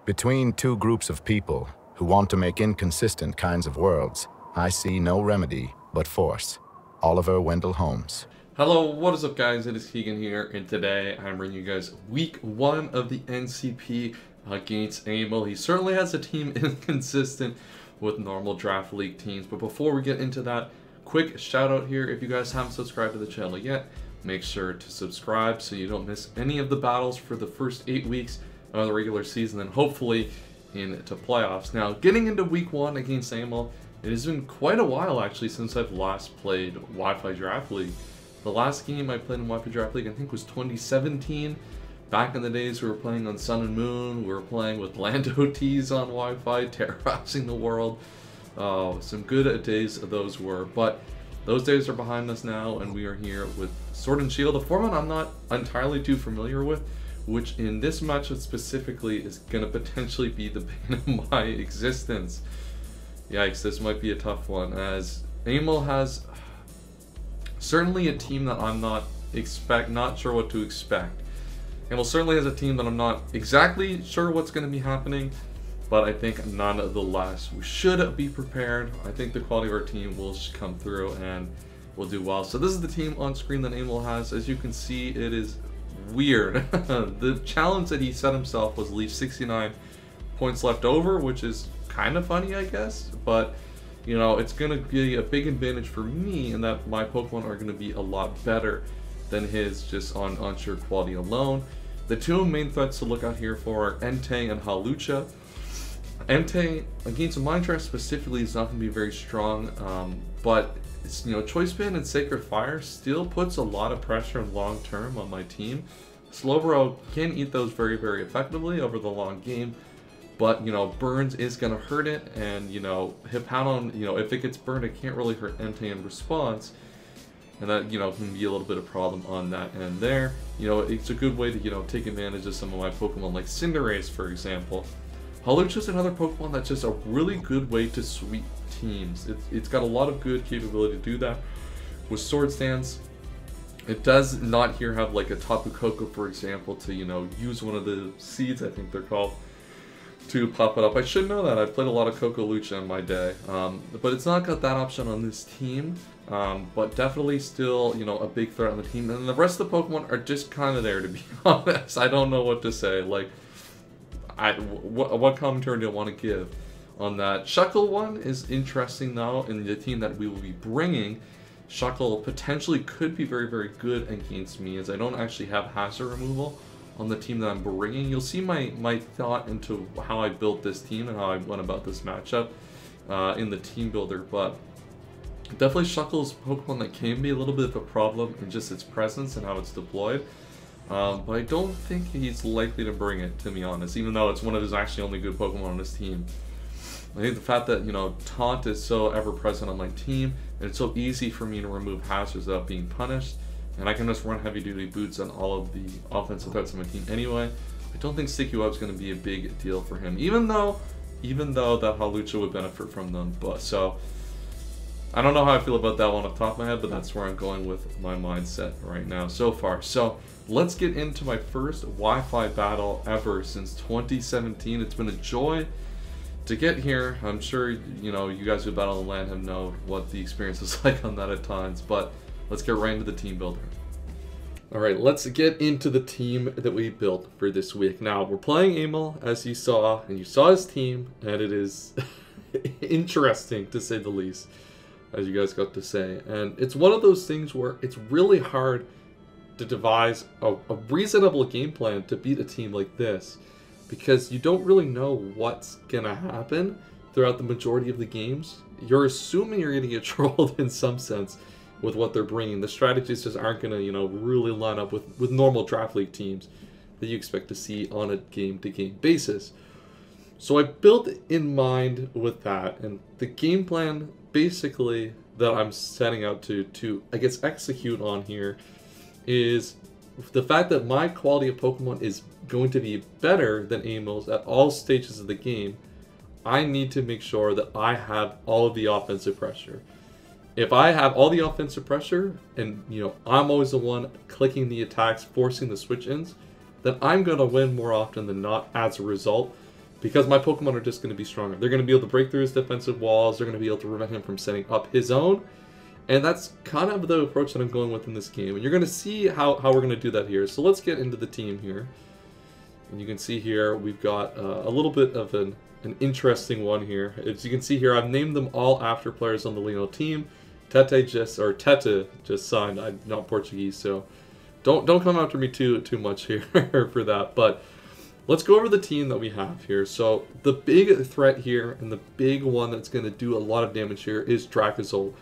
Between two groups of people who want to make inconsistent kinds of worlds, I see no remedy but force. Oliver Wendell Holmes. Hello, what is up guys? It is Keegan here, and today I'm bringing you guys week 1 of the NCP against Aimel. He certainly has a team inconsistent with normal draft league teams, but before we get into that, quick shout out here. If you guys haven't subscribed to the channel yet, make sure to subscribe so you don't miss any of the battles for the first 8 weeks of the regular season and hopefully into playoffs. Now, getting into week 1 against Aimel, it has been quite a while actually since I've last played Wi-Fi Draft League. The last game I played in Wi-Fi Draft League I think was 2017. Back in the days we were playing on Sun and Moon, we were playing with land OTs on Wi-Fi, terrorizing the world. Some good days those were, but those days are behind us now, and we are here with Sword and Shield, a format I'm not entirely too familiar with, which in this matchup specifically is going to potentially be the bane of my existence. Yikes, this might be a tough one, as Aimel has certainly a team that I'm not sure what to expect. Aimel certainly has a team that I'm not exactly sure what's going to be happening, but I think nonetheless we should be prepared. I think the quality of our team will come through and we'll do well. So this is the team on screen that Aimel has. As you can see, it is weird. The challenge that he set himself was leave 69 points left over, which is kind of funny, I guess, but you know, it's going to be a big advantage for me in that my Pokemon are going to be a lot better than his just on sheer quality alone. The two main threats to look out here for are Entei and Hawlucha. Entei against Minecraft specifically is not going to be very strong, but it's, you know, Choice Band and Sacred Fire still puts a lot of pressure long term on my team. Slowbro can eat those very, very effectively over the long game, but you know, Burns is going to hurt it, and you know, Hippowdon, you know, if it gets burned, it can't really hurt Entei in response, and that, you know, can be a little bit of problem on that end there. You know, it's a good way to, you know, take advantage of some of my Pokemon like Cinderace, for example. Hawlucha is another Pokemon that's just a really good way to sweep teams. It's got a lot of good capability to do that with Sword Stance. It does not here have like a Tapu Koko, for example, to, you know, use one of the seeds, I think they're called, to pop it up. I should know that. I played a lot of Koko Lucha in my day, but it's not got that option on this team. But definitely still, you know, a big threat on the team. And the rest of the Pokemon are just kind of there, to be honest. I don't know what to say. Like, what commentary do I want to give on that? Shuckle one is interesting though, in the team that we will be bringing. Shuckle potentially could be very, very good against me, as I don't actually have hazard removal on the team that I'm bringing. You'll see my thought into how I built this team and how I went about this matchup in the team builder, but definitely Shuckle's Pokemon that can be a little bit of a problem in just its presence and how it's deployed. But I don't think he's likely to bring it, to be honest, even though it's one of his actually only good Pokemon on his team. I think the fact that, you know, Taunt is so ever-present on my team, and it's so easy for me to remove hazards without being punished, and I can just run heavy-duty boots on all of the offensive threats on my team anyway, I don't think Sticky Web's going to be a big deal for him, even though that Hawlucha would benefit from them. But so I don't know how I feel about that one off the top of my head, but that's where I'm going with my mindset right now so far. So let's get into my first Wi-Fi battle ever since 2017. It's been a joy to get here. I'm sure, you know, you guys who battle on land have known what the experience is like on that at times, but let's get right into the team builder. Alright, let's get into the team that we built for this week. Now, we're playing Aimel, as you saw, and you saw his team, and it is interesting to say the least, as you guys got to say. And it's one of those things where it's really hard to devise a reasonable game plan to beat a team like this, because you don't really know what's gonna happen throughout the majority of the games. You're assuming you're gonna get trolled in some sense with what they're bringing. The strategies just aren't gonna, you know, really line up with normal draft league teams that you expect to see on a game-to-game basis. So I built in mind with that, and the game plan basically that I'm setting out to I guess execute on here is the fact that my quality of Pokemon is going to be better than Aimel's at all stages of the game. I need to make sure that I have all of the offensive pressure. If I have all the offensive pressure and, you know, I'm always the one clicking the attacks, forcing the switch-ins, then I'm going to win more often than not as a result. because my Pokemon are just going to be stronger. They're going to be able to break through his defensive walls. They're going to be able to prevent him from setting up his own. And that's kind of the approach that I'm going with in this game. And you're going to see how we're going to do that here. So let's get into the team here. And you can see here we've got a little bit of an interesting one here. As you can see here, I've named them all after players on the Lino team. Tete just signed. I'm not Portuguese, so don't come after me too much here for that. But let's go over the team that we have here. So the big threat here, and the big one that's going to do a lot of damage here, is Dracozolt.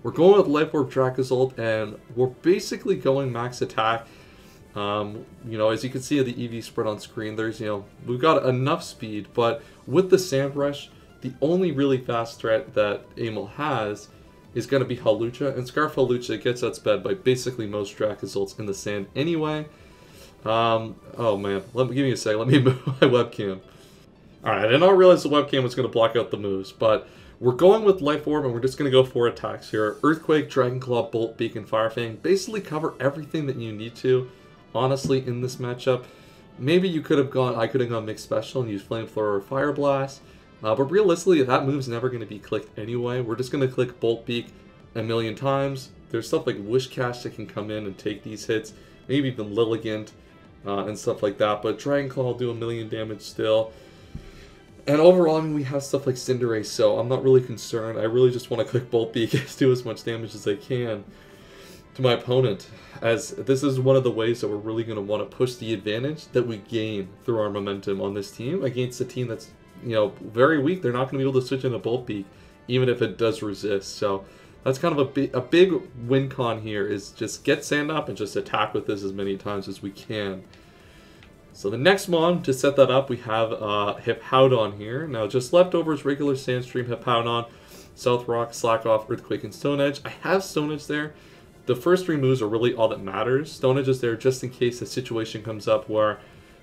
We're going with Life Orb Dracozolt, and we're basically going max attack. You know, as you can see the EV spread on screen, there's, you know, we've got enough speed, but with the Sand Rush, the only really fast threat that Aimel has is going to be Hawlucha, and Scarf Hawlucha gets outsped by basically most Dracozolts in the sand anyway. Oh man, give me a second, let me move my webcam. Alright, I did not realize the webcam was going to block out the moves, but we're going with Life Orb, and we're just going to go 4 attacks here. Earthquake, Dragon Claw, Bolt, Beak, and Fire Fang. Basically cover everything that you need to, honestly, in this matchup. Maybe you could have gone, I could have gone Mixed Special and used Flamethrower or Fire Blast. But realistically, that move's never going to be clicked anyway. We're just going to click Bolt Beak a million times. There's stuff like Wishcash that can come in and take these hits. Maybe even Lilligant and stuff like that. But Dragon Claw will do a million damage still. And overall, I mean, we have stuff like Cinderace, so I'm not really concerned. I really just want to click Bolt Beak and do as much damage as I can to my opponent, as this is one of the ways that we're really going to want to push the advantage that we gain through our momentum on this team against a team that's, you know, very weak. They're not going to be able to switch into Bolt Beak, even if it does resist. So that's kind of a big win con here, is just get Sand up and just attack with this as many times as we can. So the next mon, to set that up, we have Hippowdon here. Now just leftovers, regular Sandstream, Hippowdon, South Rock, Slack Off, Earthquake, and Stone Edge. I have Stone Edge there. The first 3 moves are really all that matters. Stone Edge is there just in case a situation comes up where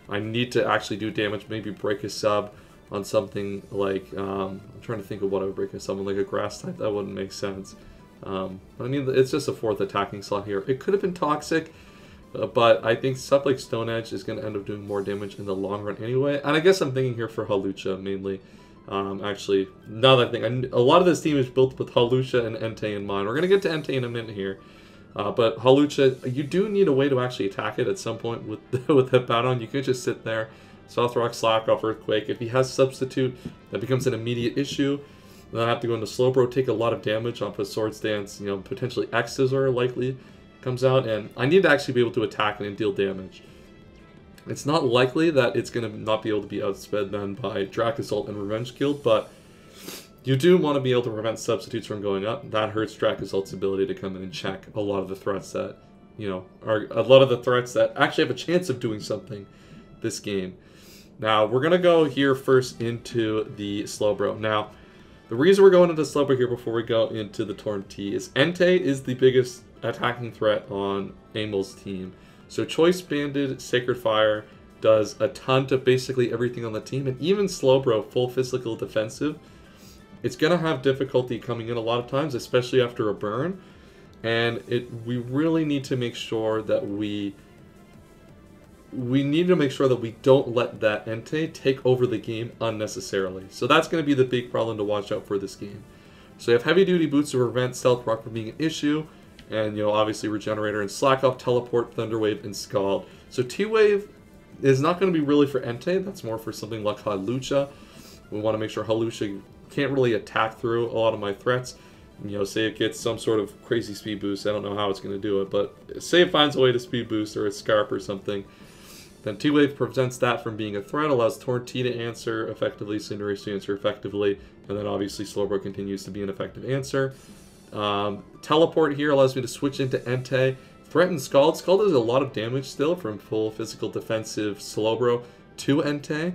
I need to actually do damage, maybe break a sub on something like, I'm trying to think of what I would break a sub on, like a Grass type. That wouldn't make sense. I mean, it's just a 4th attacking slot here. It could have been Toxic, but I think stuff like Stone Edge is going to end up doing more damage in the long run anyway. And I guess I'm thinking here for Hawlucha mainly. Actually, now that I think, a lot of this team is built with Hawlucha and Entei in mind. We're going to get to Entei in a minute here. But Hawlucha, you do need a way to actually attack it at some point with Hippowdon. You can just sit there, South Rock, Slack Off, Earthquake. If he has Substitute, that becomes an immediate issue. Then I have to go into Slowbro, take a lot of damage off of Swords Dance. You know, potentially X Scissor likely comes out, and I need to actually be able to attack and deal damage. It's not likely that it's going to not be able to be outsped then by Dracozolt and Revenge Guild, but you do want to be able to prevent substitutes from going up. That hurts Dracozolt's ability to come in and check a lot of the threats that, you know, are a lot of the threats that actually have a chance of doing something this game. Now, we're going to go here first into the Slowbro. Now, the reason we're going into Slowbro here before we go into the Torn T is Entei is the biggest attacking threat on Aimel's team. So Choice Banded, Sacred Fire does a ton to basically everything on the team, and even Slowbro, full physical defensive, it's going to have difficulty coming in a lot of times, especially after a burn, and we really need to make sure that we don't let that Entei take over the game unnecessarily. So that's going to be the big problem to watch out for this game. So you have Heavy Duty Boots to prevent Stealth Rock from being an issue, and, you know, obviously Regenerator and Slack Off, Teleport, Thunder Wave, and Scald. So T-Wave is not going to be really for Entei. That's more for something like Hawlucha. We want to make sure Hawlucha can't really attack through a lot of my threats. You know, say it gets some sort of crazy speed boost. I don't know how it's going to do it, but say it finds a way to speed boost or a Scarp or something. Then T-Wave prevents that from being a threat, allows Torn T to answer effectively, Cinderace to answer effectively, and then obviously Slowbro continues to be an effective answer. Teleport here allows me to switch into Entei. Threaten Scald. Scald does a lot of damage still from full physical defensive Slowbro to Entei.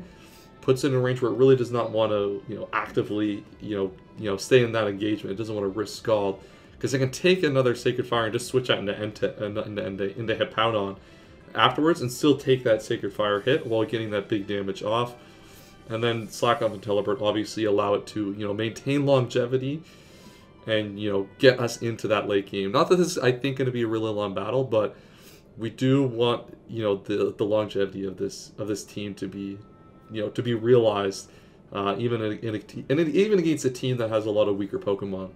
Puts it in a range where it really does not want to, you know, actively, you know, stay in that engagement. It doesn't want to risk Scald, because it can take another Sacred Fire and just switch out into Hippowdon afterwards and still take that Sacred Fire hit while getting that big damage off. And then Slack Off and Teleport obviously allow it to, you know, maintain longevity and, you know, get us into that late game. Not that this is, I think, going to be a really long battle, but we do want, you know, the longevity of this team to be to be realized, even even against a team that has a lot of weaker Pokemon.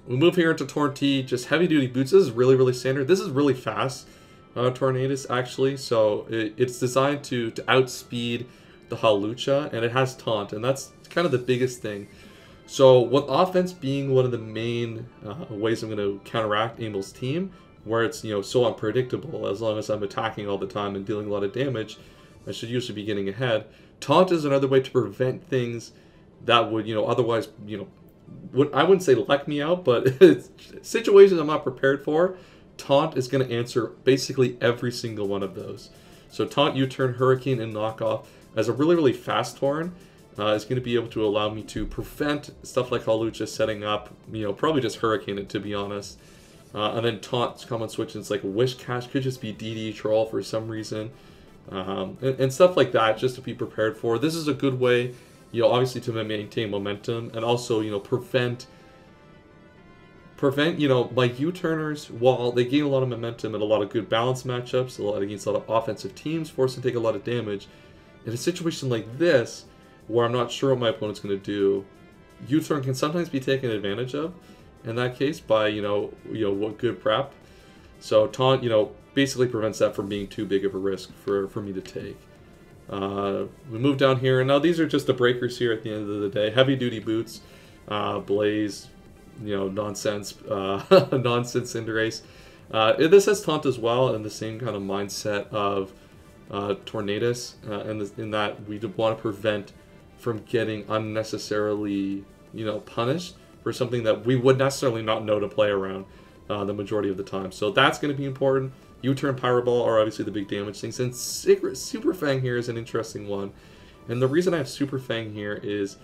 We move here into Tornadus, just heavy duty boots. This is really, really standard. This is really fast, Tornadus, actually. So it's designed to outspeed the Hawlucha, and it has taunt, and that's kind of the biggest thing. So with offense being one of the main ways I'm going to counteract Aimel's team, where it's so unpredictable, as long as I'm attacking all the time and dealing a lot of damage, I should usually be getting ahead. Taunt is another way to prevent things that would otherwise I wouldn't say let me out, but situations I'm not prepared for, Taunt is going to answer basically every single one of those. So Taunt, U-turn, Hurricane, and Knockoff as a really, really fast Torn is going to be able to allow me to prevent stuff like Hawlucha setting up, probably just Hurricane it, to be honest. And then Taunt's common switch, and it's like Wish Cash, could just be DD Troll for some reason. And stuff like that, just to be prepared for. This is a good way, obviously to maintain momentum, and also, prevent my U-turners, while they gain a lot of momentum and a lot of good balance matchups, against a lot of offensive teams, force them to take a lot of damage. In a situation like this, where I'm not sure what my opponent's going to do, U-turn can sometimes be taken advantage of in that case by, what good prep. So Taunt, basically prevents that from being too big of a risk for me to take. We move down here, and now these are just the breakers here at the end of the day. Heavy duty boots, Blaze, nonsense, nonsense Cinderace. This has Taunt as well, and the same kind of mindset of Tornadus, in that we want to prevent from getting unnecessarily, punished for something that we would necessarily not know to play around the majority of the time. So that's going to be important. U-turn, Pyro Ball are obviously the big damage things, and Super Fang here is an interesting one. And the reason I have Super Fang here is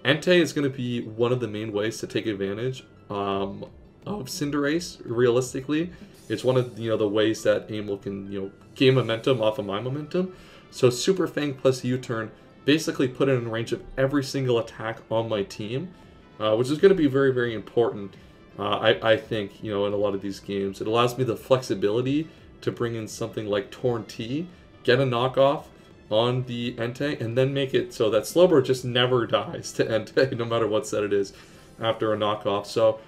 Entei is going to be one of the main ways to take advantage of Cinderace. Realistically, it's one of the ways that Aimel can gain momentum off of my momentum. So Super Fang plus U-turn basically put it in range of every single attack on my team, which is going to be very, very important. I think in a lot of these games, it allows me the flexibility to bring in something like Torn T, get a knockoff on the Entei, and then make it so that Slowbro just never dies to Entei, no matter what set it is, after a knockoff. So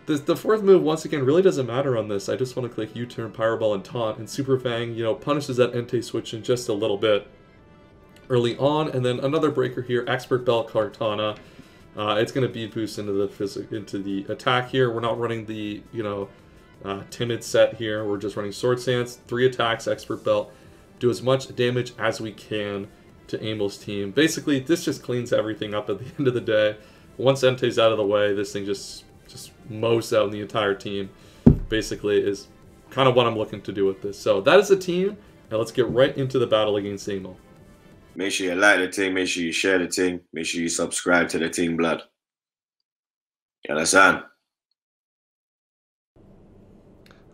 the fourth move, once again, really doesn't matter on this. I just want to click U-turn, Pyro Ball, and Taunt, and Super Fang, punishes that Entei switch in just a little bit early on. And then another breaker here, Expert Bell, Kartana. It's going to beat boost into the attack here. We're not running the timid set here. We're just running Sword Stance, 3 attacks, Expert Belt, do as much damage as we can to Aimel's team. Basically, this just cleans everything up at the end of the day. Once Entei's out of the way, this thing just mows out the entire team. Basically, is kind of what I'm looking to do with this. So that is the team, and let's get right into the battle against Aimel. Make sure you like the thing, make sure you share the thing, make sure you subscribe to the Team Blood. You understand?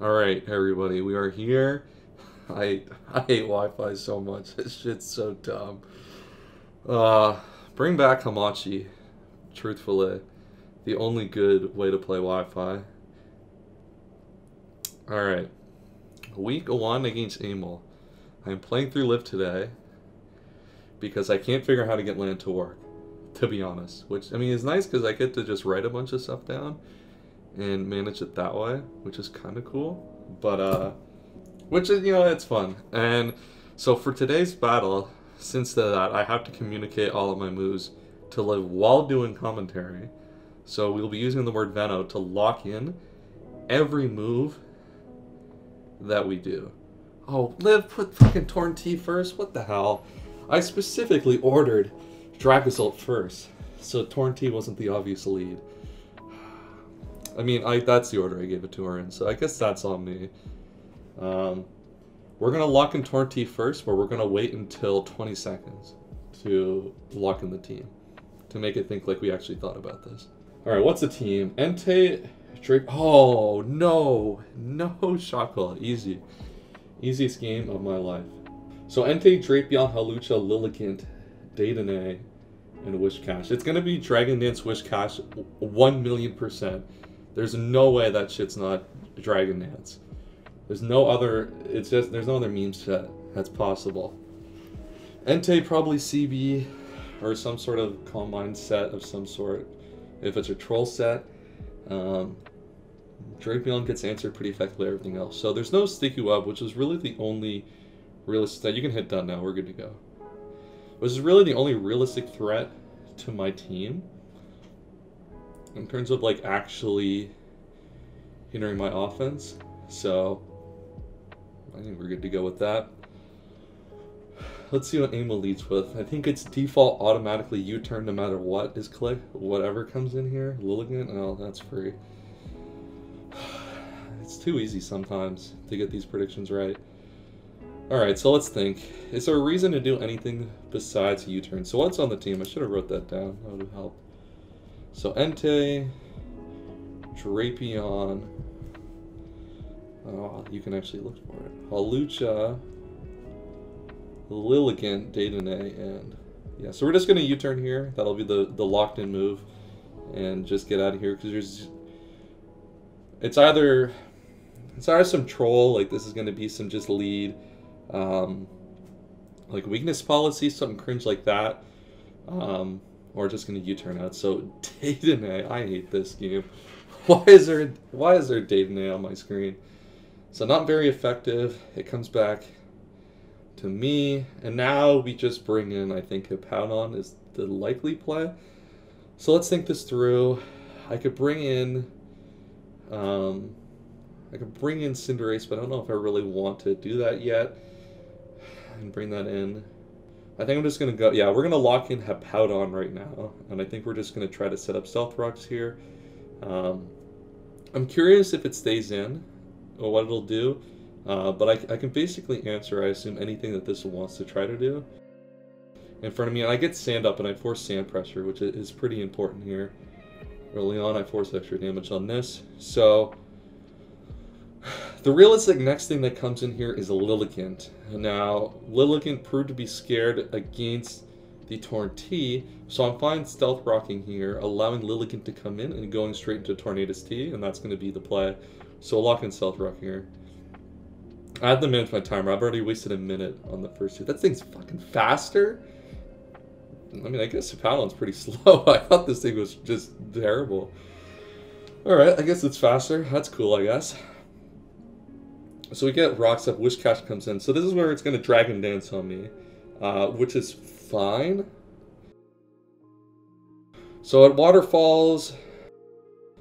Alright, everybody, we are here. I hate Wi-Fi so much. This shit's so dumb. Bring back Hamachi. Truthfully, the only good way to play Wi-Fi. Alright. Week 1 against Aimel. I'm playing through Live today because I can't figure out how to get land to work, to be honest. Which, I mean, is nice because I get to just write a bunch of stuff down and manage it that way, which is kind of cool. But, which is, it's fun. And so for today's battle, since that I have to communicate all of my moves to Live while doing commentary. So we'll be using the word Veno to lock in every move that we do. Oh, Liv, put fucking Torn T first? What the hell? I specifically ordered Dracozolt first, so Torn T wasn't the obvious lead. I mean, that's the order I gave it to her in, so I guess that's on me. We're going to lock in Torn T first, but we're going to wait until 20 seconds to lock in the team, to make it think like we actually thought about this. Alright, what's the team? Entei, Drake. Oh, no. No, Shackle. Easy. Easiest game of my life. So Entei, Drapion, Hawlucha, Lilligant, Dedenne, and Wish Cash. It's going to be Dragon Dance Wish Cash 1,000,000%. There's no way that shit's not Dragon Dance. There's no other, there's no other meme set that's possible. Entei probably CB or some sort of Calm Mind set of some sort. If it's a troll set, Drapion gets answered pretty effectively everything else. So there's no Sticky Web, which is really the only realistic threat. You can hit done now, we're good to go. Which is really the only realistic threat to my team in terms of like actually hindering my offense. So I think we're good to go with that. Let's see what Aimel leads with. I think it's default automatically U-turn no matter what is click. Whatever comes in here. Lilligant? Oh, that's free. It's too easy sometimes to get these predictions right. Alright, so let's think. Is there a reason to do anything besides U-turn? So what's on the team? I should have wrote that down. That would have helped. So Entei, Drapion. Oh, you can actually look for it. Hawlucha, Lilligant, Dedenne, and yeah. So we're just gonna U-turn here. That'll be the locked-in move, and just get out of here because there's. It's either some troll, like this is gonna be some just lead, like weakness policy, something cringe like that, or just gonna U-turn out. So Dedenne, I hate this game. Why is there Dedenne on my screen? So not very effective. It comes back to me, and now we just bring in, I think Hippowdon is the likely play. So let's think this through. I could bring in Cinderace, but I don't know if I really want to do that yet. And bring that in. I think I'm just gonna go. Yeah, we're gonna lock in Hippowdon right now, and I think we're just gonna try to set up Stealth Rocks here. I'm curious if it stays in or what it'll do. But I can basically answer, I assume, anything that this wants to try to do in front of me. And I get sand up, and I force sand pressure, which is pretty important here. Early on, I force extra damage on this. So the realistic next thing that comes in here is a Lilligant. Now, Lilligant proved to be scared against the Torn-T, so I'm fine Stealth Rocking here, allowing Lilligant to come in and going straight into Tornadus T, and that's going to be the play. So I'll lock in Stealth Rock here. I have to manage my timer. I've already wasted a minute on the first two. That thing's fucking faster. I mean, I guess Hippowdon's pretty slow. I thought this thing was just terrible. Alright, I guess it's faster. That's cool, I guess. So we get rocks up. Wishcash comes in. So this is where it's going to Dragon Dance on me, which is fine. So it waterfalls.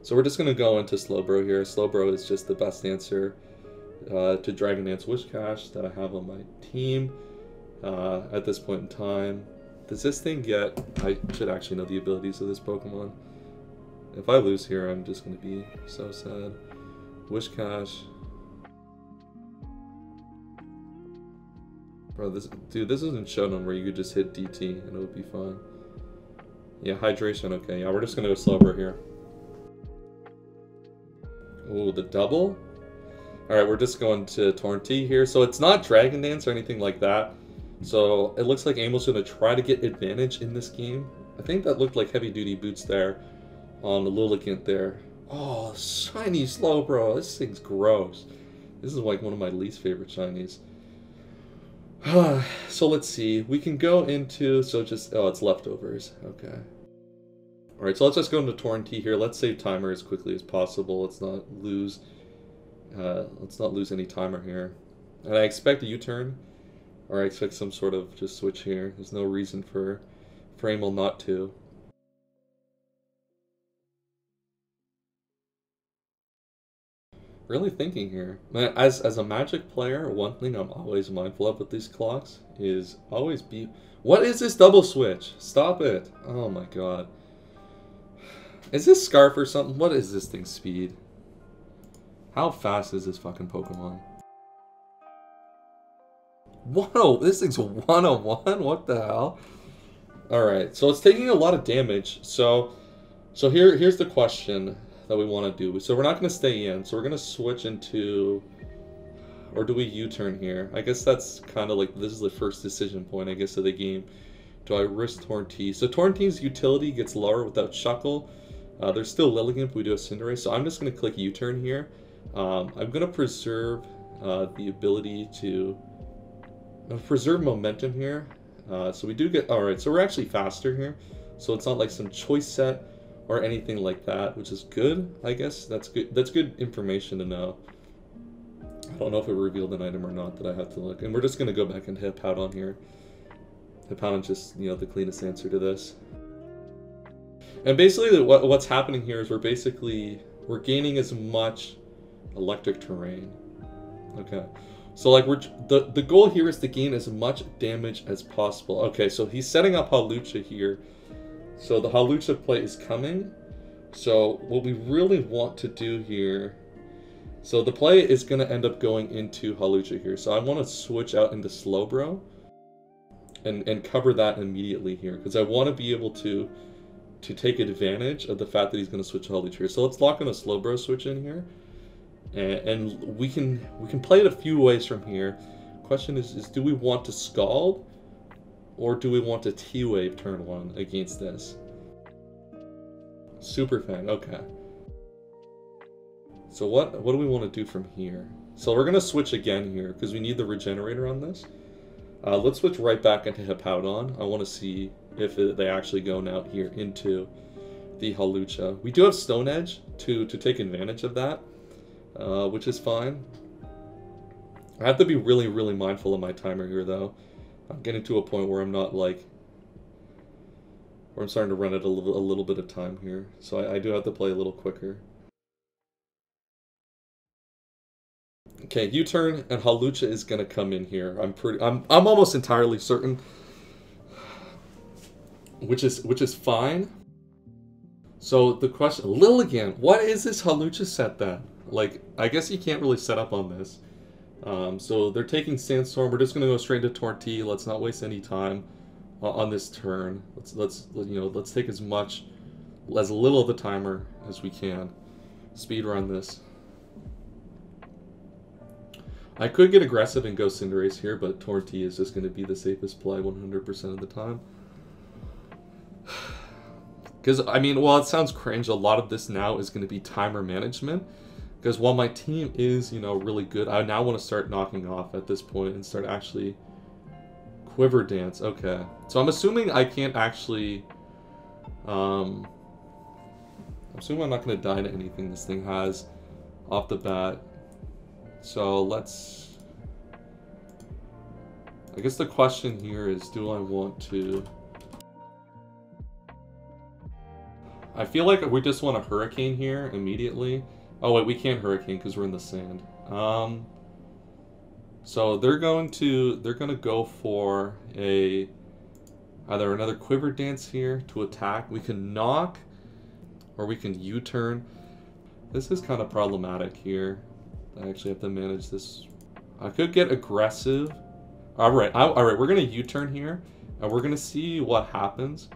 So we're just going to go into Slowbro here. Slowbro is just the best answer to Dragon Dance Wishcash that I have on my team at this point in time. Does this thing get... I should actually know the abilities of this Pokemon. If I lose here, I'm just going to be so sad. Wishcash. Bro, this isn't Shonen where you could just hit DT and it would be fine. Yeah, Hydration, okay. Yeah, we're just going to go Slowbro here. Oh, the double? Alright, we're just going to Torn-T here. So it's not Dragon Dance or anything like that. So it looks like Aimel's going to try to get advantage in this game. I think that looked like heavy duty boots there on the Lilligant there. Oh, shiny Slowbro. This thing's gross. This is like one of my least favorite shinies. So let's see. We can go into... So just... Oh, it's leftovers. Okay. Alright, so let's just go into Torn-T here. Let's save timer as quickly as possible. Let's not lose any timer here. And I expect a U-turn, or I expect some sort of just switch here. There's no reason for Aimel not to. Really thinking here. As a Magic player, one thing I'm always mindful of with these clocks is always be... What is this double switch? Stop it. Oh my god. Is this Scarf or something? What is this thing's speed? How fast is this fucking Pokemon? Whoa, this thing's 101? What the hell? Alright, so it's taking a lot of damage. So here's the question that we want to do. So we're not going to stay in. So we're going to switch into... Or do we U-turn here? I guess that's kind of like... This is the first decision point, I guess, of the game. Do I risk Torn-T? So Torn-T's utility gets lower without Shuckle. There's still Lilligant, but we do have Cinderace. So I'm just going to click U-turn here. I'm going to preserve the ability to... preserve momentum here. So we do get, all right, so we're actually faster here. So it's not like some choice set or anything like that, which is good, I guess. That's good. That's good information to know. I don't know if it revealed an item or not that I have to look. And we're just going to go back and hit Hippowdon here. Hippowdon just, you know, the cleanest answer to this. And basically what's happening here is we're gaining as much electric terrain. Okay. So like the goal here is to gain as much damage as possible. Okay, so he's setting up Hawlucha here. So the Hawlucha play is coming. So what we really want to do here, so the play is going to end up going into Hawlucha here. So I want to switch out into Slowbro and cover that immediately here, because I want to be able to take advantage of the fact that he's going to switch to Hawlucha here. So let's lock in a Slowbro switch in here. And we can play it a few ways from here. Question is do we want to Scald, or do we want to T-Wave turn 1 against this? Super Fang, okay. So what do we want to do from here? So we're going to switch again here, because we need the Regenerator on this. Let's switch right back into Hippowdon. I want to see if they actually go now here into the Hawlucha. We do have Stone Edge to take advantage of that. Which is fine. I have to be really, really mindful of my timer here, though. I'm getting to a point where I'm not like... where I'm starting to run out a little bit of time here. So I do have to play a little quicker. Okay, U-turn and Hawlucha is going to come in here. I'm almost entirely certain. Which is fine. So the question... Lilligant, what is this Hawlucha set then? Like, I guess you can't really set up on this. So they're taking Sandstorm. We're just gonna go straight to Tornadus. Let's not waste any time on this turn. Let's take as little of the timer as we can. Speed run this. I could get aggressive and go Cinderace here, but Tornadus is just gonna be the safest play 100% of the time. Because I mean, while it sounds cringe, a lot of this now is gonna be timer management. Because while my team is, you know, really good, I now want to start knocking off at this point and start actually Quiver Dance. Okay. So I'm assuming I can't actually... I'm assuming I'm not going to die to anything this thing has off the bat. So let's... I guess the question here is, do I want to... I feel like we just want a Hurricane here immediately. Oh wait, we can't Hurricane because we're in the sand. So they're gonna go for either another Quiver Dance here to attack. We can knock, or we can U-turn. This is kind of problematic here. I actually have to manage this. I could get aggressive. All right, we're gonna U-turn here, and we're gonna see what happens.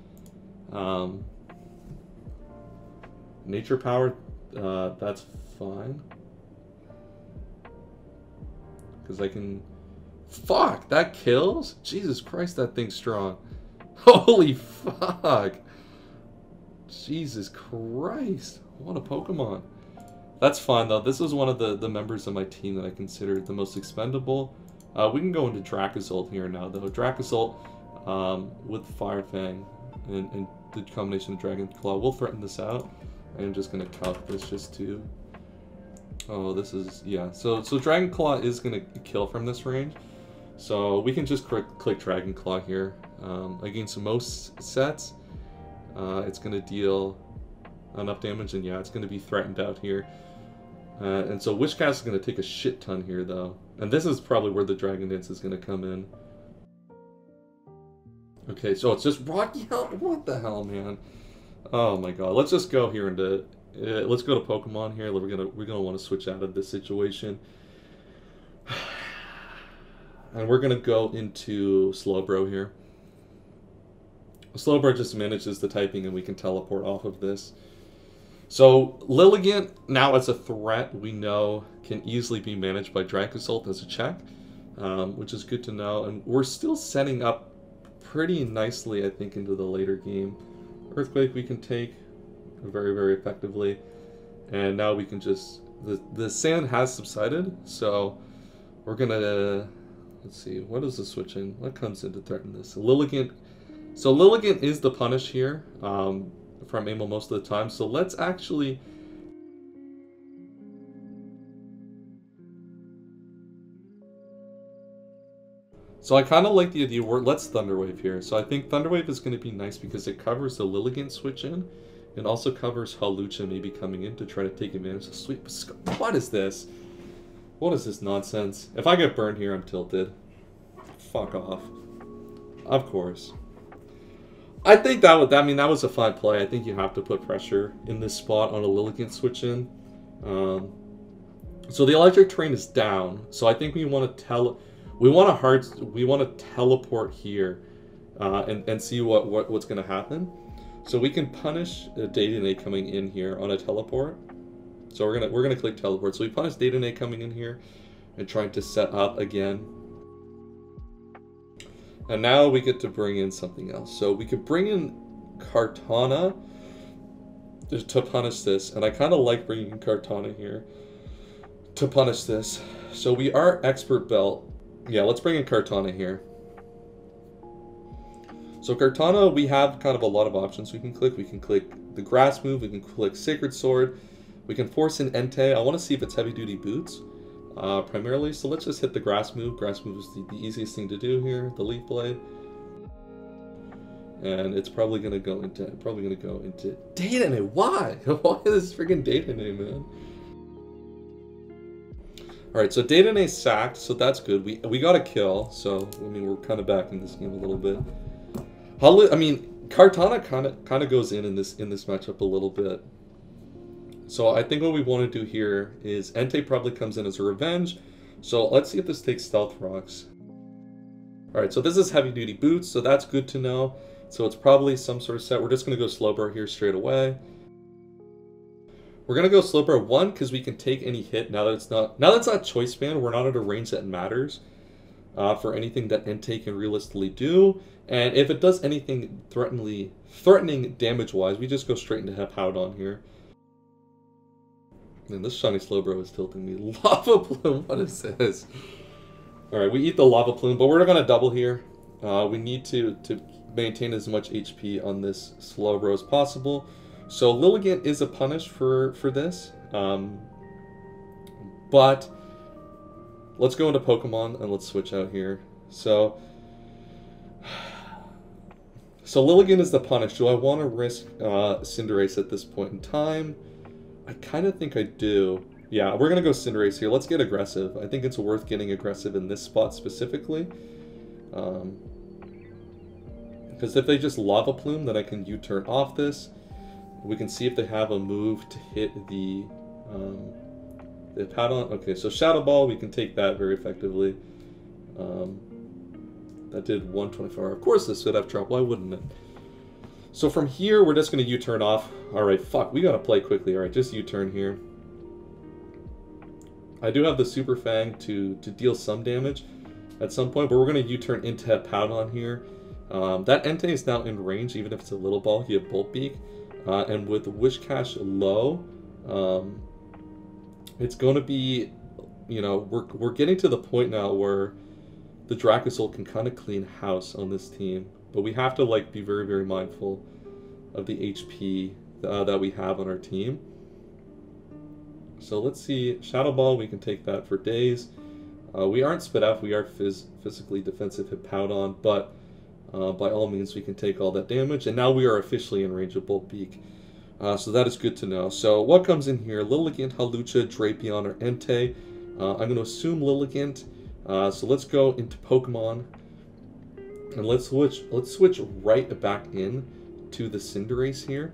Nature Power. That's fine. Because I can... Fuck! That kills? Jesus Christ, that thing's strong. Holy fuck! Jesus Christ. What a Pokemon. That's fine, though. This is one of the members of my team that I considered the most expendable. We can go into Dracozolt here now, though. Dracozolt with Fire Fang and the combination of Dragon Claw will threaten this out. I'm just gonna calc this just to... Oh, this is... Yeah, so Dragon Claw is gonna kill from this range. So we can just click Dragon Claw here. Against most sets, it's gonna deal enough damage, and yeah, it's gonna be threatened out here. And so Wishcast is gonna take a shit ton here, though. And this is probably where the Dragon Dance is gonna come in. Okay, so it's just Rocky Helm. What the hell, man? Oh my god, let's just go here into... let's go to Pokemon here. We're gonna want to switch out of this situation. And we're gonna go into Slowbro here. Slowbro just manages the typing and we can teleport off of this. So Lilligant, now as a threat, we know can easily be managed by Dracozolt as a check. Which is good to know. And we're still setting up pretty nicely, I think, into the later game. Earthquake we can take very, very effectively. And now we can just... The sand has subsided, so we're gonna Let's see, what is the switch in? What comes in to threaten this? Lilligant. So Lilligant is the punish here from Aimel most of the time. So let's actually... So I kind of like the idea where let's Thunderwave here. So I think Thunderwave is going to be nice because it covers the Lilligant switch in. And also covers Hawlucha maybe coming in to try to take advantage of Sweep. What is this? What is this nonsense? If I get burned here, I'm tilted. Fuck off. Of course. I think that was a fine play. I think you have to put pressure in this spot on a Lilligant switch in. So the electric terrain is down. So I think we want to teleport here and see what's going to happen. So we can punish Daytonay coming in here on a teleport. So we're gonna click teleport. So we punish Daytonay coming in here and trying to set up again. And now we get to bring in something else. So we could bring in Kartana to punish this. And I kind of like bringing in Kartana here to punish this. So we are Expert Belt. Yeah, let's bring in Kartana here. So Kartana, we have kind of a lot of options we can click. We can click the grass move, we can click Sacred Sword, we can force in Entei. I want to see if it's heavy duty boots primarily. So let's just hit the grass move. Grass move is the easiest thing to do here, the Leaf Blade. And it's probably gonna go into Daytonay. Why? Why is this freaking Daytonay, man? Alright, so Daytonay sacked, so that's good. We got a kill, so I mean we're kind of back in this game a little bit. Kartana kind of goes in this matchup a little bit. So I think what we want to do here is Entei probably comes in as a revenge. So let's see if this takes Stealth Rocks. Alright, so this is heavy duty boots, so that's good to know. So it's probably some sort of set. We're just going to go Slowbro here straight away. We're going to go Slowbro 1 because we can take any hit now that it's not Choice Band. We're not at a range that matters for anything that Entei can realistically do. And if it does anything threatening damage-wise, we just go straight into Hippowdon here. Man, this shiny Slowbro is tilting me. Lava Plume, what is this? Alright, we eat the Lava Plume, but we're going to double here. We need to maintain as much HP on this Slowbro as possible. So Lilligant is a punish for this. But let's go into Pokemon and let's switch out here. So Lilligant is the punish. Do I want to risk Cinderace at this point in time? I kind of think I do. Yeah, we're going to go Cinderace here. Let's get aggressive. I think it's worth getting aggressive in this spot specifically. Because if they just Lava Plume, then I can U-turn off this. We can see if they have a move to hit the Hippowdon. Okay, so Shadow Ball, we can take that very effectively. That did 124. Of course this would have drop. Why wouldn't it? So from here, we're just going to U-turn off. Alright, fuck. We got to play quickly. Alright, just U-turn here. I do have the Super Fang to deal some damage at some point, but we're going to U-turn into Hippowdon here. That Entei is now in range, even if it's a little ball. He had Bolt Beak. And with Wishcash low, it's going to be, you know, we're getting to the point now where the Dracozolt can kind of clean house on this team. But we have to, like, be very, very mindful of the HP that we have on our team. So let's see. Shadow Ball, we can take that for days. We aren't Spit F, we are physically defensive Hippowdon, but by all means we can take all that damage. And now we are officially in range of Bolt Beak. So that is good to know. So what comes in here? Lilligant, Hawlucha, Drapion, or Entei. I'm going to assume Lilligant. So let's go into Pokemon. And let's switch right back in to the Cinderace here.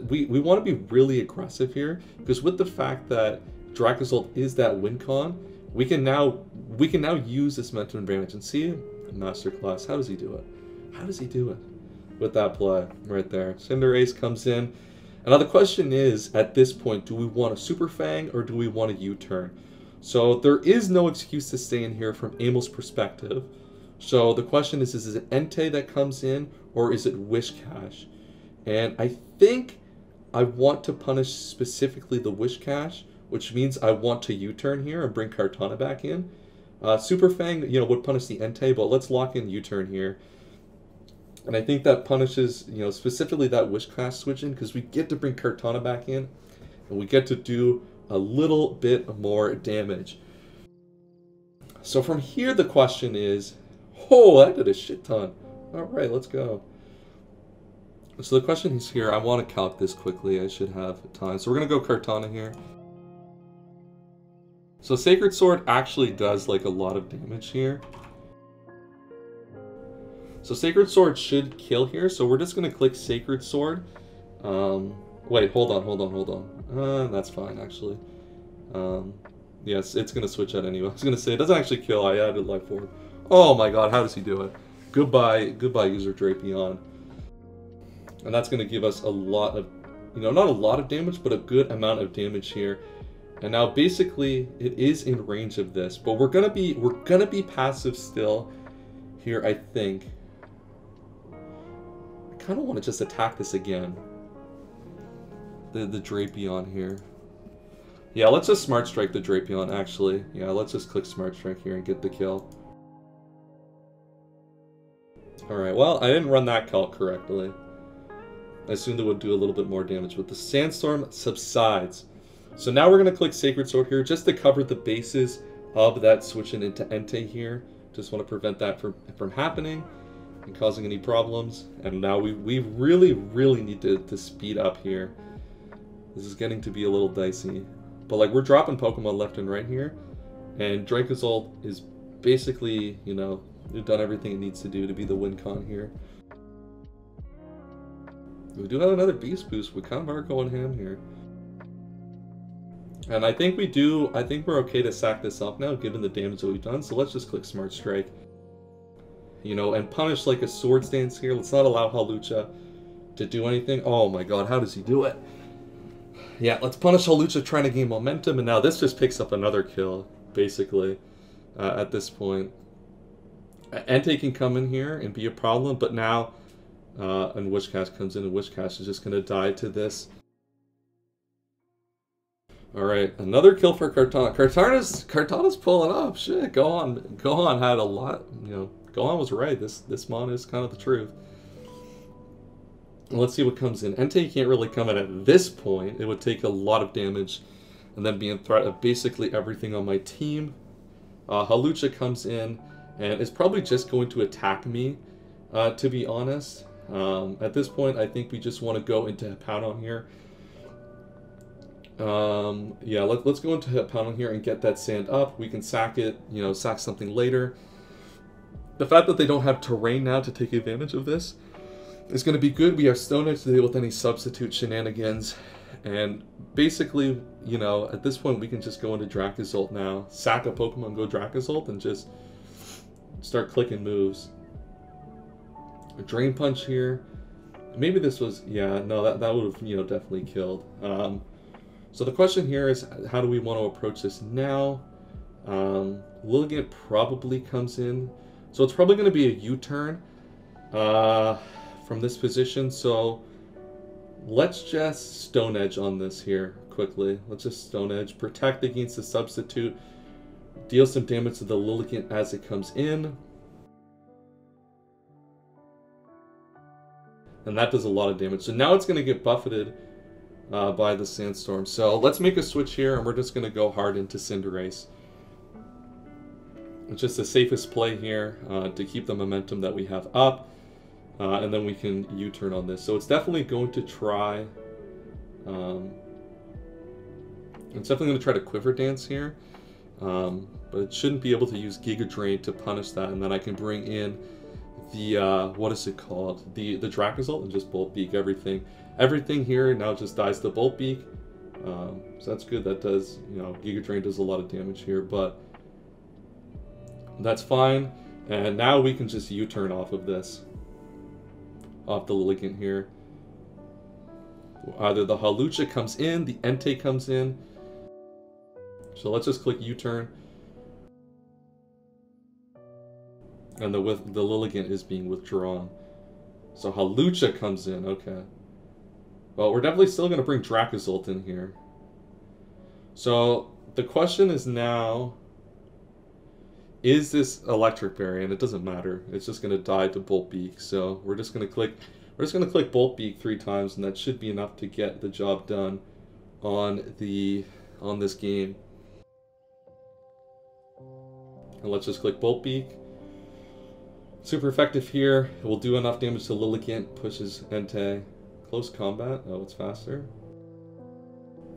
We want to be really aggressive here, because with the fact that Dracozolt is that win con, we can now use this momentum advantage. And see, Masterclass, how does he do it? How does he do it with that play right there? Cinderace comes in. And now the question is, at this point, do we want a Super Fang or do we want a U-turn? So there is no excuse to stay in here from Aimel's perspective. So the question is it Entei that comes in or is it Wishcash? And I think I want to punish specifically the Wishcash, which means I want to U-turn here and bring Kartana back in. Super Fang, you know, would punish the Entei, but let's lock in U-turn here. And I think that punishes, you know, specifically that Wishcraft switch in, because we get to bring Kartana back in, and we get to do a little bit more damage. So from here, the question is, oh, that did a shit ton. All right, let's go. So the question is here, I want to calc this quickly. I should have time. So we're going to go Kartana here. So Sacred Sword actually does like a lot of damage here. So Sacred Sword should kill here. So we're just going to click Sacred Sword. Wait, hold on. That's fine, actually. Yes, it's going to switch out anyway. I was going to say, it doesn't actually kill. I added life forward. Oh my god, how does he do it? Goodbye, user Drapion. And that's going to give us a lot of, you know, not a lot of damage, but a good amount of damage here. And now basically it is in range of this, but we're gonna be passive still here, I think. I kind of want to just attack this again. The Drapion here. Yeah, let's just Smart Strike the Drapion, actually. Yeah, let's just click Smart Strike here and get the kill. Alright, well, I didn't run that calc correctly. I assumed it would do a little bit more damage, but the Sandstorm subsides. So now we're going to click Sacred Sword here just to cover the bases of that switching into Entei here. Just want to prevent that from happening and causing any problems. And now we really need to speed up here. This is getting to be a little dicey. But like, we're dropping Pokemon left and right here. And Dracozolt is basically, you know, done everything it needs to do to be the win con here. We do have another Beast Boost. We kind of are going ham here. And I think we're okay to sack this up now, given the damage that we've done. So let's just click Smart Strike. You know, and punish like a Swords Dance here. Let's not allow Hawlucha to do anything. Oh my god, how does he do it? Yeah, let's punish Hawlucha trying to gain momentum. And now this just picks up another kill, basically, at this point. Entei can come in here and be a problem, but now, and Wishcast comes in, and Wishcast is just going to die to this. Alright, another kill for Kartana. Kartana's pulling up. Shit, go on had a lot, you know, Go on was right. This mon is kind of the truth. Let's see what comes in. Entei can't really come in at this point. It would take a lot of damage and then be in threat of basically everything on my team. Hawlucha comes in and is probably just going to attack me, to be honest. At this point, I think we just want to go into Hippowdon here. Yeah, let's go into Hippowdon here and get that sand up. We can sack it, you know, sack something later. The fact that they don't have terrain now to take advantage of this is going to be good. We have Stone Edge to deal with any substitute shenanigans. And basically, you know, at this point we can just go into Dracozolt now. Sack a Pokemon, go Dracozolt, and just start clicking moves. A Drain Punch here. Maybe this was, yeah, no, that would have, you know, definitely killed. So the question here is, how do we want to approach this now? Lilligant probably comes in. So it's probably going to be a U-turn from this position. So let's just Stone Edge on this here quickly. Let's just Stone Edge. Protect against the substitute. Deal some damage to the Lilligant as it comes in. And that does a lot of damage. So now it's going to get buffeted by the Sandstorm. So let's make a switch here, and we're just going to go hard into Cinderace. It's just the safest play here to keep the momentum that we have up. And then we can U-turn on this. So it's definitely going to try... it's definitely going to try to Quiver Dance here. But it shouldn't be able to use Giga Drain to punish that. And then I can bring in the, what is it called? The Dracozolt and just Bolt Beak everything. Everything here now just dies to Bolt Beak. So that's good. That does, you know, Giga Drain does a lot of damage here, but that's fine. And now we can just U-turn off of this. Off the Lilligant here. Either the Hawlucha comes in, the Entei comes in. So let's just click U-turn. And the Lilligant is being withdrawn. So Hawlucha comes in, okay. Well, we're definitely still going to bring Dracozolt in here. So the question is now, is this electric therian? It doesn't matter. It's just gonna die to Bolt Beak. So we're just gonna click Bolt Beak 3 times, and that should be enough to get the job done on this game. And let's just click Bolt Beak. Super effective here. It will do enough damage to Lilligant, pushes Entei. Close combat. Oh, it's faster.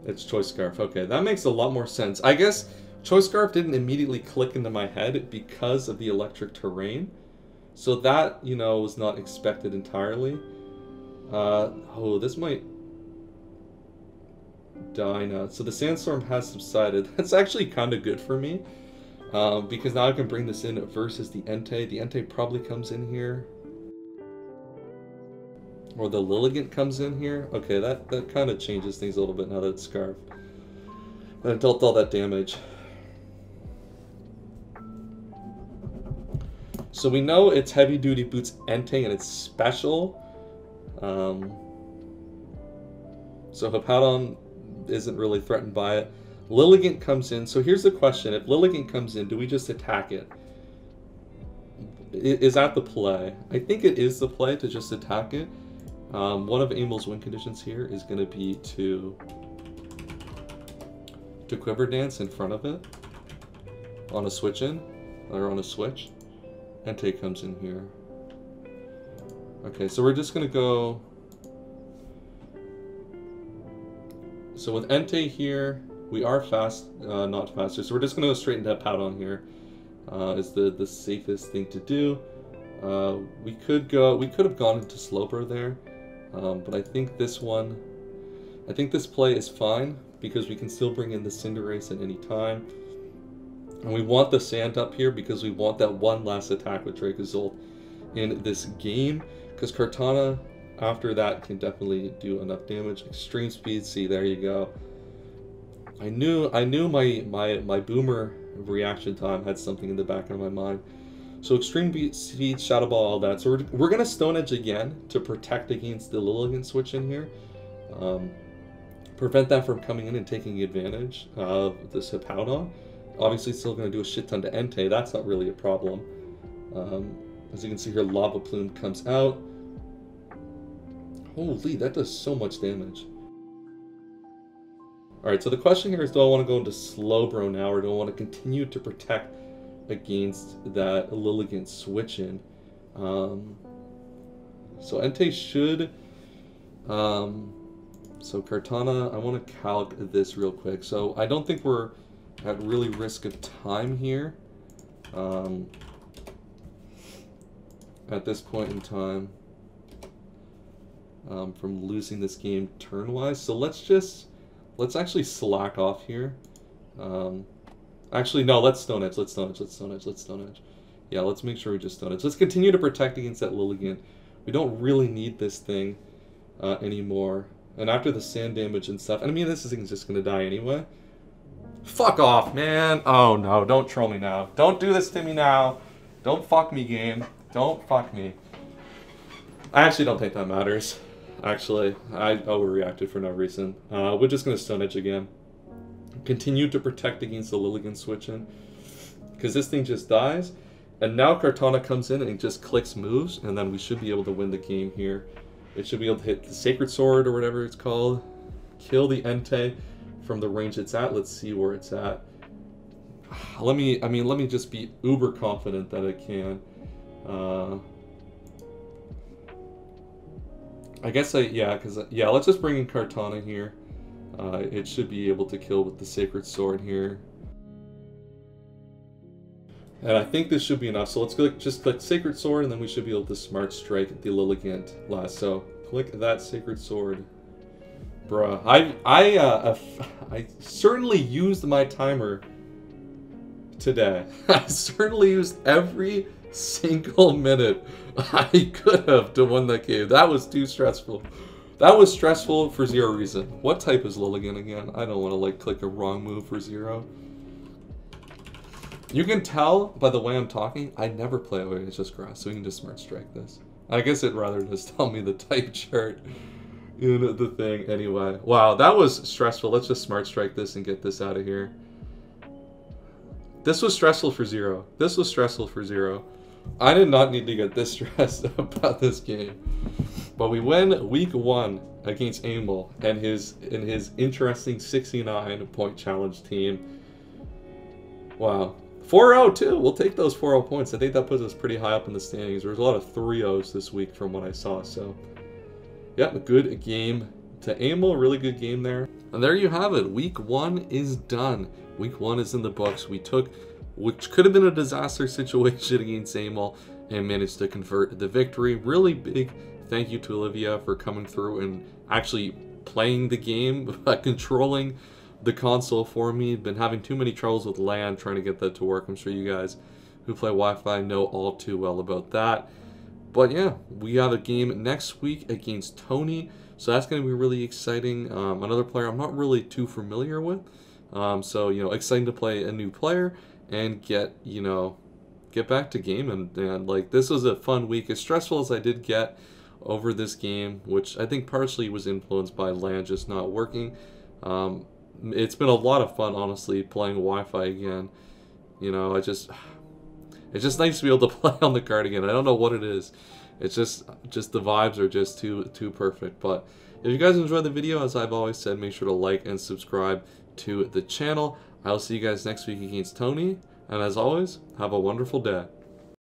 It's Choice Scarf. Okay, that makes a lot more sense. I guess Choice Scarf didn't immediately click into my head because of the electric terrain. So that, you know, was not expected entirely. Oh, this might die now. So the sandstorm has subsided. That's actually kind of good for me. Because now I can bring this in versus the Entei. The Entei probably comes in here. Or the Lilligant comes in here. Okay, that kind of changes things a little bit now that it's Scarfed. And it dealt all that damage. So we know it's Heavy Duty Boots Entei and it's special. So Hippowdon isn't really threatened by it. Lilligant comes in. So here's the question. If Lilligant comes in, do we just attack it? Is that the play? I think it is the play to just attack it. One of Aimel's win conditions here is going to be to Quiver Dance in front of it on a switch in, or on a switch. Entei comes in here. Okay, so we're just going to go... So with Entei here, we are fast, not faster. So we're just going to go straight into Hippowdon here. Is the safest thing to do. We could have gone into Slowbro there, but I think this play is fine because we can still bring in the Cinderace at any time, and we want the sand up here because we want that one last attack with Dracozolt in this game. Because Kartana after that can definitely do enough damage. Extreme Speed, see, there you go. I knew my boomer reaction time had something in the back of my mind. So Extreme Speed, Shadow Ball, all that. So we're gonna Stone Edge again to protect against the Lilligant switch in here. Prevent that from coming in and taking advantage of this Hippowdon. Obviously still gonna do a shit ton to Entei, that's not really a problem. As you can see here, Lava Plume comes out. Holy, that does so much damage. Alright, so the question here is, do I want to go into Slowbro now, or do I want to continue to protect against that Lilligant switch in? So Entei should... so Kartana, I want to calc this real quick. So I don't think we're at really risk of time here. At this point in time. From losing this game turn-wise. So let's actually slack off here. Actually, no, let's Stone Edge. Let's Stone Edge. Yeah, let's make sure we just Stone Edge. Let's continue to protect against that Lilligant. We don't really need this thing anymore. And after the sand damage and stuff, and I mean, this thing's just going to die anyway. Fuck off, man. Oh, no, don't troll me now. Don't do this to me now. Don't fuck me, game. Don't fuck me. I actually don't think that matters. Actually, I overreacted for no reason. We're just going to Stone Edge again. Continue to protect against the Lilligant switch in. Because this thing just dies. And now Kartana comes in and it just clicks moves. And then we should be able to win the game here. It should be able to hit the Sacred Sword or whatever it's called. Kill the Entei from the range it's at. Let's see where it's at. Let me just be uber confident that it can. I guess let's just bring in Kartana here. It should be able to kill with the Sacred Sword here. And I think this should be enough. So let's just click Sacred Sword, and then we should be able to Smart Strike the Lilligant last. So click that Sacred Sword. Bruh, I certainly used my timer today. I certainly used every single minute I could have to win that game. That was too stressful. That was stressful for zero reason. What type is Lilligant again? I don't want to like click a wrong move for zero. You can tell by the way I'm talking, I never play away, it's just grass, so we can just Smart Strike this. I guess it'd rather just tell me the type chart in the thing anyway. Wow, that was stressful. Let's just Smart Strike this and get this out of here. This was stressful for Zero. This was stressful for Zero. I did not need to get this stressed about this game. But we win week 1 against Aimel and his interesting 69-point challenge team. Wow. 4-0 too. We'll take those 4-0 points. I think that puts us pretty high up in the standings. There was a lot of 3-0s this week from what I saw. So, yeah, a good game to Aimel. Really good game there. And there you have it. Week 1 is done. Week 1 is in the books. We took, which could have been a disaster situation against Aimel, and managed to convert the victory. Really big thank you to Olivia for coming through and actually playing the game, controlling the console for me. Been having too many troubles with LAN, trying to get that to work. I'm sure you guys who play Wi-Fi know all too well about that. But yeah, we have a game next week against Tony, so that's going to be really exciting. Another player I'm not really too familiar with, so you know, exciting to play a new player and get back to game. And like, this was a fun week, as stressful as I did get over this game, which I think partially was influenced by LAN just not working. It's been a lot of fun, honestly, playing Wi-Fi again. You know, it's just nice to be able to play on the card again. I don't know what it is. It's just the vibes are just too perfect. But if you guys enjoyed the video, as I've always said, make sure to like and subscribe to the channel. I'll see you guys next week against Tony. And as always, have a wonderful day.